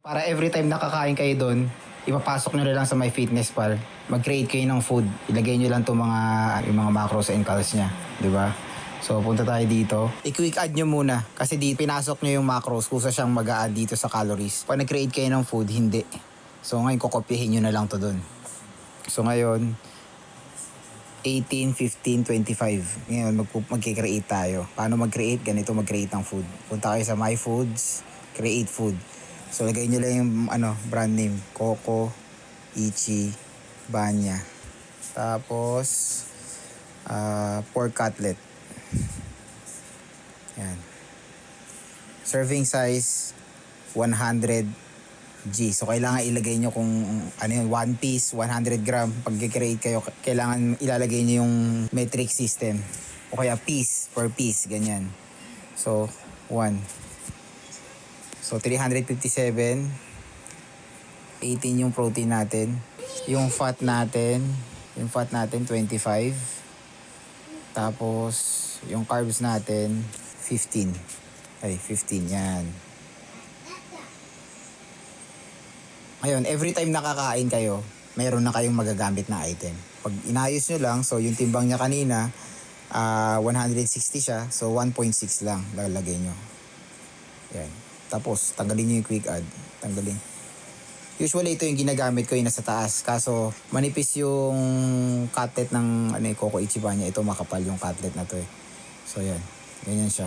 Para every time nakakain kayo doon, ipapasok nyo na lang sa My Fitness Pal. Mag-create kayo ng food. Ilagay nyo lang itong yung mga macros and calories niya. Di ba? So, punta tayo dito. I-quick add nyo muna. Kasi di pinasok nyo yung macros, kusa siyang mag-a-add dito sa calories. Pag nag-create kayo ng food, hindi. So, ngayon, kukopyahin nyo na lang to doon. So, ngayon, 18, 15, 25. Ngayon, mag-create tayo. Paano mag-create? Ganito mag-create ng food. Punta kayo sa My Foods, create food. So, lagay nyo lang yung brand name. Coco, Ichi, Banya. Tapos, pork cutlet. Yan. Serving size, 100 G. So, kailangan ilagay nyo kung ano yun, 1 piece, 100 gram. Pag create kayo, kailangan ilalagay nyo yung metric system. O kaya piece per piece, ganyan. So, 1. So, 357. 18 yung protein natin. Yung fat natin, 25. Tapos, yung carbs natin, 15. Ay, 15. Yan. Ngayon, every time nakakain kayo, mayroon na kayong magagamit na item. Pag inayos nyo lang, so yung timbang niya kanina, 160 siya. So, 1.6 lang lalagay nyo. Yan. Tapos, tanggalin nyo yung quick add. Tanggalin. Usually, ito yung ginagamit ko yung nasa taas. Kaso, manipis yung cutlet ng Coco Ichiban niya. Ito makapal yung cutlet na to eh. So, yan. Ganyan siya.